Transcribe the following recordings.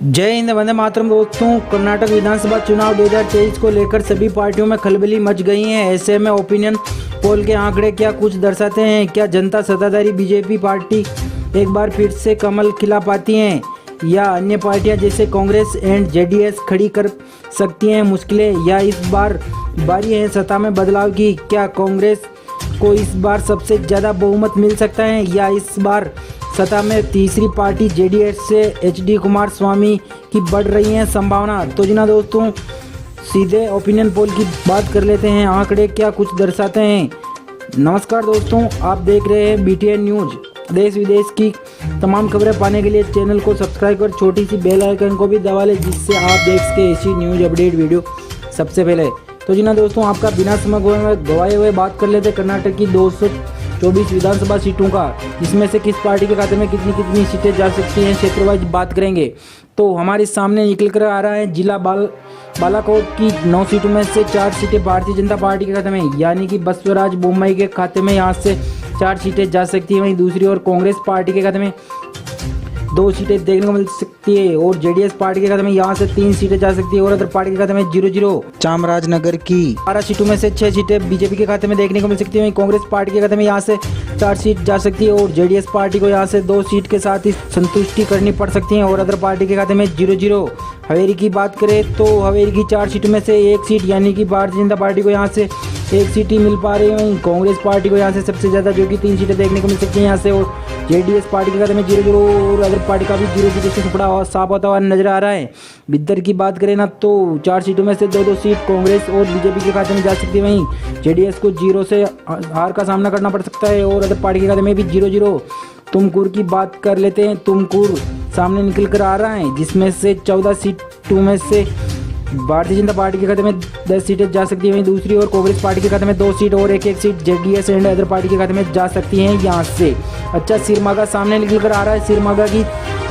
जय हिंद, वंदे मातरम। दोस्तों, कर्नाटक विधानसभा चुनाव 2023 को लेकर सभी पार्टियों में खलबली मच गई है। ऐसे में ओपिनियन पोल के आंकड़े क्या कुछ दर्शाते हैं? क्या जनता सत्ताधारी बीजेपी पार्टी एक बार फिर से कमल खिला पाती है, या अन्य पार्टियां जैसे कांग्रेस एंड जेडीएस खड़ी कर सकती हैं मुश्किलें? या इस बार बारी है सत्ता में बदलाव की? क्या कांग्रेस को इस बार सबसे ज़्यादा बहुमत मिल सकता है, या इस बार सत्ता में तीसरी पार्टी जेडीएस से एचडी कुमारस्वामी की बढ़ रही है संभावना? तो जी ना दोस्तों, सीधे ओपिनियन पोल की बात कर लेते हैं। आंकड़े क्या कुछ दर्शाते हैं? नमस्कार दोस्तों, आप देख रहे हैं बीटीएन न्यूज। देश विदेश की तमाम खबरें पाने के लिए चैनल को सब्सक्राइब कर छोटी सी बेल आइकन को भी दबा लें, जिससे आप देख सके ऐसी न्यूज अपडेट वीडियो सबसे पहले। तो जी ना दोस्तों, आपका बिना समय गवाए हुए बात कर लेते कर्नाटक की 224 विधानसभा सीटों का, जिसमें से किस पार्टी के खाते में कितनी कितनी सीटें जा सकती हैं क्षेत्रवाइज बात करेंगे। तो हमारे सामने निकल कर आ रहा है जिला बालाकोट की 9 सीटों में से 4 सीटें भारतीय जनता पार्टी के खाते में, यानी कि बसवराज बोम्मई के खाते में यहाँ से 4 सीटें जा सकती हैं। वहीं दूसरी ओर कांग्रेस पार्टी के खाते में 2 सीटें देखने को मिल सकती है, और जेडीएस पार्टी के खाते में यहाँ से 3 सीटें जा सकती है, और अदर पार्टी के खाते में 0-0। चामराजनगर की 12 सीटों में से 6 सीटें बीजेपी के खाते में देखने को मिल सकती है। वहीं कांग्रेस पार्टी के खाते में यहाँ से 4 सीट जा सकती है, और जेडीएस पार्टी को यहाँ से 2 सीट के साथ ही संतुष्टि करनी पड़ सकती है, और अदर पार्टी के खाते में 0-0। हवेली की बात करें तो हवेली की 4 सीटों में से 1 सीट, यानी कि भारतीय जनता पार्टी को यहाँ से 1 सीट ही मिल पा रही है। वहीं कांग्रेस पार्टी को यहाँ से सबसे ज़्यादा जो कि 3 सीटें देखने को मिल सकती हैं यहाँ से, और जेडीएस पार्टी के खाते में 0-0, और अदर पार्टी का भी 0-0 से टुकड़ा और साफ होता हुआ नजर आ रहा है। बिदर की बात करें ना तो 4 सीटों में से 2-2 सीट कांग्रेस और बीजेपी के खाते में जा सकती है। वहीं जेडीएस को 0 से हार का सामना करना पड़ सकता है, और अदर पार्टी के खाते में भी 0-0। तुमकुर की बात कर लेते हैं। तुमकुर सामने निकल कर आ रहा है, जिसमें से 14 सीटों में से भारतीय जनता पार्टी के खाते में 10 सीटें जा सकती है। वहीं दूसरी ओर कांग्रेस पार्टी के खाते में 2 सीट और 1-1 seat JDS and other party के खाते में जा सकती हैं यहाँ से। अच्छा, सिरमागा सामने निकल कर आ रहा है। सिरमागा की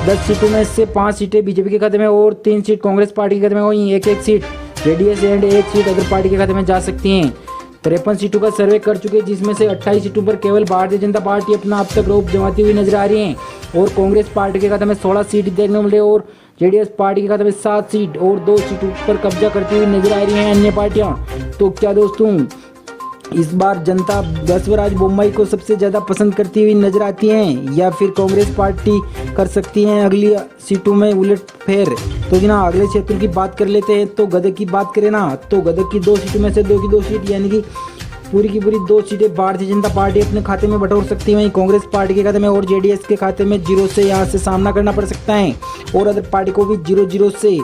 10 सीटों में से 5 सीटें बीजेपी के खाते में और 3 सीट कांग्रेस पार्टी के खाते में, वहीं 1-1 seat JDS and 1 seat other party के खाते में जा सकती हैं। 53 सीटों का सर्वे कर चुके, जिसमें से 28 सीटों पर केवल भारतीय जनता पार्टी अपना अब तक रोप जमाती हुई नजर आ रही है, और कांग्रेस पार्टी के खाते में 16 सीट देखने को मिल रही है, और जेडीएस पार्टी के खाते में 7 सीट और 2 सीटों पर कब्जा करती हुई नजर आ रही हैं अन्य पार्टियां। तो क्या दोस्तों, इस बार जनता बसवराज बोम्मई को सबसे ज़्यादा पसंद करती हुई नजर आती हैं, या फिर कांग्रेस पार्टी कर सकती हैं अगली सीटों में उलटफेर? तो जी ना, अगले क्षेत्र की बात कर लेते हैं। तो गदग की बात करें ना तो गदग की 2 सीटों में से 2 की 2 सीट, यानी कि पूरी की पूरी 2 सीटें भारतीय जनता पार्टी अपने खाते में बटोर सकती है। वहीं कांग्रेस पार्टी के खाते में और जेडीएस के खाते में 0 से यहाँ से सामना करना पड़ सकता है, और अदर पार्टी को भी 0-0 से।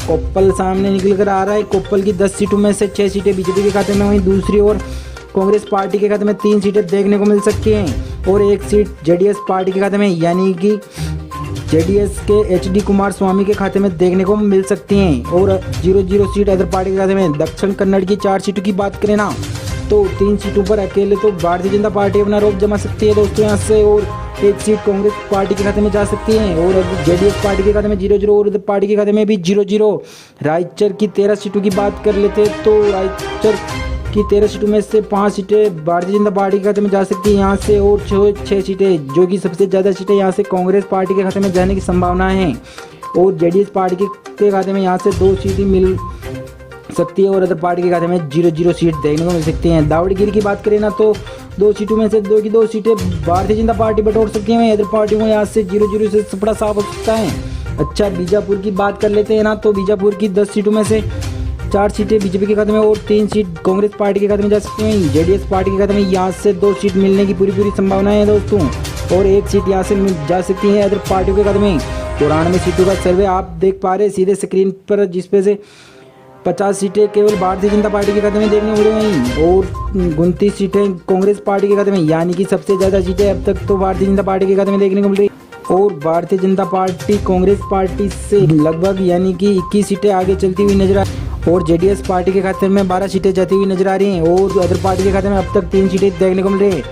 कोप्पल सामने निकल कर आ रहा है। कोप्पल की 10 सीटों में से 6 सीटें बीजेपी के खाते में, वहीं दूसरी ओर कांग्रेस पार्टी के खाते में 3 सीटें देखने को मिल सकती हैं, और 1 सीट जेडीएस पार्टी के खाते में, यानी कि जेडीएस के एचडी कुमारस्वामी के खाते में देखने को मिल सकती हैं, और 0-0 सीट अदर पार्टी के खाते में। दक्षिण कन्नड़ की 4 सीटों की बात करें ना तो 3 सीटों पर अकेले तो भारतीय जनता पार्टी अपना रोप जमा सकती है दोस्तों यहाँ से, और 1 सीट कांग्रेस पार्टी के खाते में जा सकती है, और जेडीएस पार्टी के खाते में 0-0, और उधर पार्टी के खाते में भी 0-0। रायचर की 13 सीटों की बात कर लेते हैं तो रायचर की 13 सीटों में से 5 सीटें भारतीय जनता पार्टी के खाते में जा सकती है यहाँ से, और 6 सीटें जो कि सबसे ज़्यादा सीटें यहाँ से कांग्रेस पार्टी के खाते में जाने की संभावना है, और जेडीएस पार्टी के खाते में यहाँ से 2 सीट ही मिल सकती है, और अदर पार्टी के खाते में 0-0 सीट देखने को मिल सकती हैं। दावड़गिरी की बात करें ना तो 2 सीटों में से 2 की 2 सीटें भारतीय जनता पार्टी बटोर सकती है, अदर पार्टियों को यहाँ से 0-0 से सपड़ा साफ हो सकता है। अच्छा, बीजापुर की बात कर लेते हैं ना तो बीजापुर की 10 सीटों में से 4 सीटें बीजेपी के खाते में और 3 सीट कांग्रेस पार्टी के खाते में जा सकती हैं। जेडीएस पार्टी के खाते में यहाँ से 2 सीट मिलने की पूरी संभावना है दोस्तों, और 1 सीट यहाँ से मिल जा सकती है अदर पार्टियों के खाते में। 94 सीटों का सर्वे आप देख पा रहे हैं सीधे स्क्रीन पर, जिसपे से 50 सीटें केवल भारतीय जनता पार्टी के खाते में देखने को मिल रही हैं, और 29 सीटें कांग्रेस पार्टी के खाते में, यानी कि सबसे ज़्यादा सीटें अब तक तो भारतीय जनता पार्टी के खाते में देखने को मिल रही है, और भारतीय जनता पार्टी कांग्रेस पार्टी से लगभग यानी कि 21 सीटें आगे चलती हुई नजर आ रही, और जेडीएस पार्टी के खाते में 12 सीटें जाती हुई नजर आ रही हैं, और अदर पार्टी के खाते में अब तक 3 सीटें देखने को मिल रही है।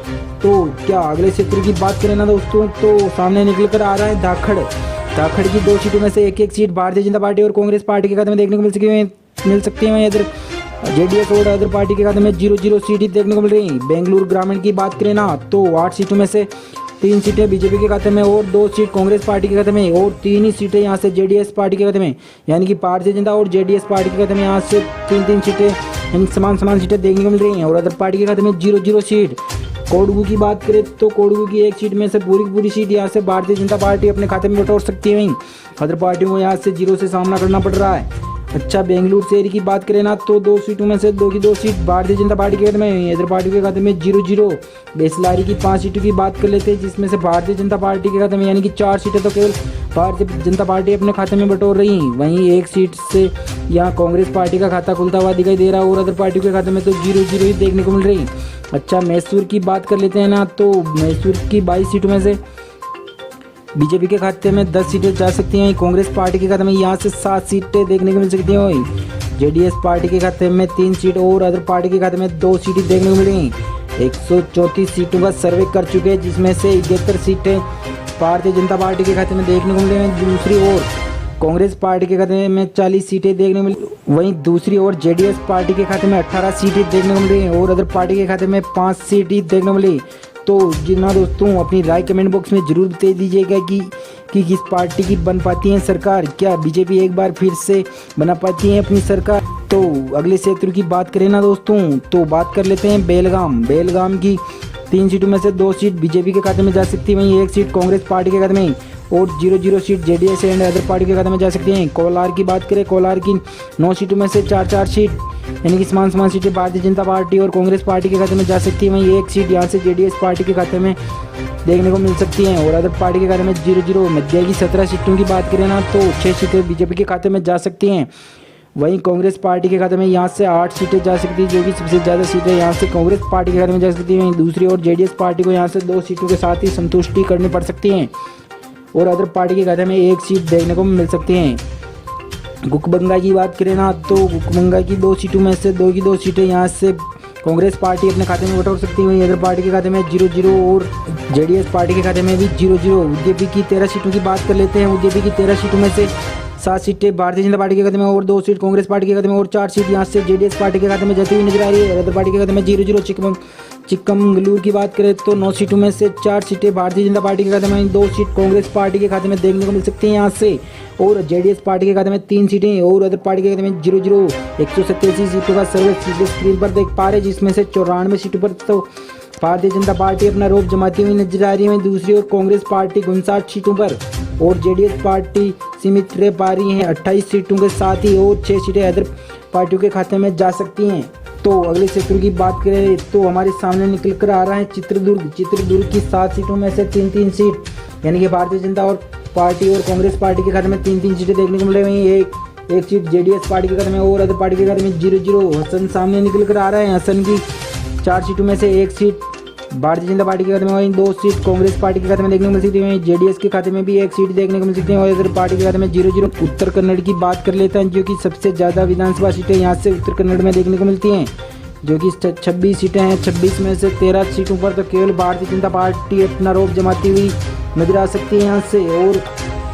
तो क्या अगले क्षेत्र की बात करें ना दोस्तों तो सामने निकल कर आ रहा है दाखड़ की 2 सीटों में से 1-1 सीट भारतीय जनता पार्टी और कांग्रेस पार्टी के खाते में देखने को मिल सकती है। इधर जेडीएस और अदर पार्टी के खाते में 0-0 सीट ही देखने को मिल रही है। बेंगलुरु ग्रामीण की बात करें ना तो 8 सीटों में से 3 सीटें बीजेपी के खाते में और 2 सीट कांग्रेस पार्टी के खाते में और 3 ही सीटें यहाँ से जेडीएस पार्टी के खाते में, यानी कि भारतीय जनता और जेडीएस पार्टी के खाते में यहाँ से 3 सीटें यानी समान सीटें देखने को मिल रही हैं। और अदर पार्टी के खाते में 0 सीट। कोडगू की बात करें तो कोडगू की 1 सीट में से पूरी सीट यहाँ से भारतीय जनता पार्टी अपने खाते में बटोर सकती है। वहीं अदर पार्टियों को यहाँ से 0 से सामना करना पड़ रहा है। अच्छा, बेंगलुरु शहर की बात करें ना तो 2 सीटों में से 2 की 2 सीट भारतीय जनता पार्टी के खाते में, अदर पार्टी के खाते में 0। बेसलारी की 5 सीटों की बात कर लेते हैं, जिसमें से भारतीय जनता पार्टी के खाते में यानी कि 4 सीटें तो केवल भारतीय जनता पार्टी अपने खाते में बटोर रही। वहीं 1 सीट से यहाँ कांग्रेस पार्टी का खाता खुलता हुआ दिखाई दे रहा है और अदर पार्टी के खाते में तो 0 ही देखने को मिल रही। अच्छा, मैसूर की बात कर लेते हैं ना तो मैसूर की 22 सीटों में से बीजेपी के खाते में 10 सीटें जा सकती हैं। कांग्रेस पार्टी के खाते में यहाँ से 7 सीटें देखने को मिल सकती हैं। वहीं जेडीएस पार्टी के खाते में 3 सीट और अदर पार्टी के खाते में 2 सीटें देखने को मिलेंगी। 134 सीटों का सर्वे कर चुके हैं, जिसमें से 71 सीटें भारतीय जनता पार्टी के खाते में देखने को मिलेंगी। दूसरी ओर कांग्रेस पार्टी के खाते में 40 सीटें देखने को मिली। वहीं दूसरी ओर जेडीएस पार्टी के खाते में 18 सीटें देखने को मिल रही हैं और अदर पार्टी के खाते में 5 सीटें देखने को मिली। तो जी ना दोस्तों, अपनी राय कमेंट बॉक्स में जरूर बता दीजिएगा कि किस पार्टी की बन पाती है सरकार। क्या बीजेपी एक बार फिर से बना पाती है अपनी सरकार। तो अगले क्षेत्र की बात करें ना दोस्तों तो बात कर लेते हैं बेलगाम की 3 सीटों में से 2 सीट बीजेपी के खाते में जा सकती है। वहीं 1 सीट कांग्रेस पार्टी के खाते में और 0 seat JDS and other party के खाते में जा सकती हैं। कोलार की बात करें, कोलार की 9 सीटों में से 4 सीट यानी कि समान सीटें भारतीय जनता पार्टी और कांग्रेस पार्टी के खाते में जा सकती है। वहीं 1 सीट यहाँ से जेडीएस पार्टी के खाते में देखने को मिल सकती हैं और अदर पार्टी के खाते में 0। मध्य की 17 सीटों की बात करें ना तो 6 सीटें बीजेपी के खाते में जा सकती हैं। वहीं कांग्रेस पार्टी के खाते में यहाँ से 8 सीटें जा सकती है, जो कि सबसे ज़्यादा सीटें यहाँ से कांग्रेस पार्टी के खाते में जा सकती है। वहीं दूसरी ओर जेडीएस पार्टी को यहाँ से 2 सीटों के साथ ही संतुष्टि करनी पड़ सकती है और अदर पार्टी के खाते में 1 सीट देखने को मिल सकती हैं। गुकबंगा की बात करें ना तो गुकबंगा की 2 सीटों में से 2 की 2 सीटें यहाँ से कांग्रेस पार्टी अपने खाते में बटोर सकती है। वहीं अदर पार्टी के खाते में 0 और जेडीएस पार्टी के खाते में भी 0। बीजेपी की 13 सीटों की बात कर लेते हैं। बीजेपी की 13 सीटों में से 7 सीटें भारतीय जनता पार्टी के खाते में और 2 सीट कांग्रेस पार्टी के खाते में और 4 सीट यहाँ से जेडीएस पार्टी के खाते में जाती हुई नजर आ रही है। अदर पार्टी के खाते में 0। चिक्कमगलूर की बात करें तो 9 सीटों में से 4 सीटें भारतीय जनता पार्टी के खाते में, 2 सीट कांग्रेस पार्टी के खाते में देखने को मिल सकती हैं यहाँ से और जेडीएस पार्टी के खाते में 3 सीटें और अदर पार्टी के खाते में 0। 187 सीटों का सर्वे सीधे स्क्रीन पर देख पा रहे, जिसमें से 94 सीटों पर तो भारतीय जनता पार्टी अपना रोब जमाती हुई नजर आ रही है। दूसरी ओर कांग्रेस पार्टी 59 सीटों पर और जेडीएस पार्टी सीमित रह पा रही है 28 सीटों के साथ ही और 6 सीटें अदर पार्टियों के खाते में जा सकती हैं। तो अगले क्षेत्र की बात करें तो हमारे सामने निकल कर आ रहा है चित्रदुर्ग की 7 सीटों में से 3 सीट यानी कि भारतीय जनता और पार्टी और कांग्रेस पार्टी के खाते में 3 सीटें देखने को मिल रही है। एक सीट जेडीएस पार्टी के खाते में और अदर पार्टी के खाते में 0। हसन सामने निकल कर आ रहा है। हसन की 4 सीटों में से 1 सीट भारतीय जनता पार्टी के खाते में, वहीं 2 सीट कांग्रेस पार्टी के खाते में देखने को मिल सकती है। जेडीएस के खाते में भी 1 सीट देखने को मिल सकती है और अदर पार्टी के खाते में 0। उत्तर कन्नड़ की बात कर लेते हैं, जो कि सबसे ज़्यादा विधानसभा सीटें यहाँ से उत्तर कन्नड़ में देखने को मिलती हैं, जो कि 26 सीटें हैं। 26 में से 13 सीटों पर तो केवल भारतीय जनता पार्टी अपना रोब जमाती हुई नजर आ सकती है यहाँ से और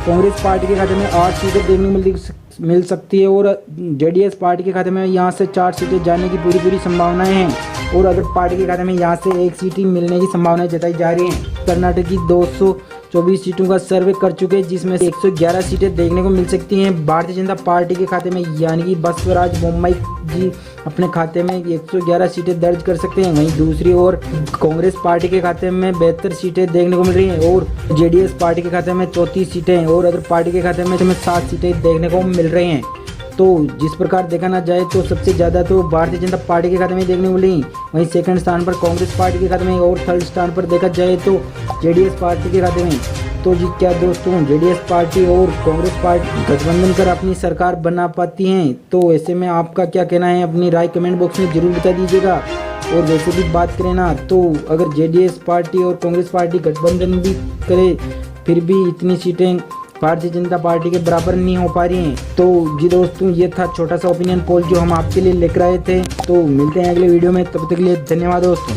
कांग्रेस पार्टी के खाते में 8 सीटें देखने को मिल सकती है और जेडीएस पार्टी के खाते में यहाँ से 4 सीटें जाने की पूरी संभावनाएं हैं और अदर पार्टी के खाते में यहाँ से 1 सीट ही मिलने की संभावनाएं जताई जा रही हैं। कर्नाटक की 224 सीटों का सर्वे कर चुके हैं, जिसमें से 111 सीटें देखने को मिल सकती हैं भारतीय जनता पार्टी के खाते में, यानी कि बसवराज बोम्मई जी अपने खाते में 111 सीटें दर्ज कर सकते हैं। वहीं दूसरी ओर कांग्रेस पार्टी के खाते में 72 सीटें देखने को मिल रही हैं और जेडीएस पार्टी के खाते में 34 सीटें हैं और अदर पार्टी के खाते में 7 सीटें देखने को मिल रही हैं। तो जिस प्रकार देखा ना जाए तो सबसे ज़्यादा तो भारतीय जनता पार्टी के खाते में देखने को मिली, वहीं सेकंड स्थान पर कांग्रेस पार्टी के खाते में और थर्ड स्थान पर देखा जाए तो जेडीएस पार्टी के खाते में। तो जी क्या दोस्तों, जेडीएस पार्टी और कांग्रेस पार्टी गठबंधन कर अपनी सरकार बना पाती हैं? तो ऐसे में आपका क्या कहना है, अपनी राय कमेंट बॉक्स में जरूर बता दीजिएगा। और वैसे भी बात करें ना तो अगर जेडीएस पार्टी और कांग्रेस पार्टी गठबंधन भी करे फिर भी इतनी सीटें भारतीय जनता पार्टी के बराबर नहीं हो पा रही हैं। तो जी दोस्तों, ये था छोटा सा ओपिनियन पोल जो हम आपके लिए लेकर आए थे। तो मिलते हैं अगले वीडियो में, तब तक के लिए धन्यवाद दोस्तों।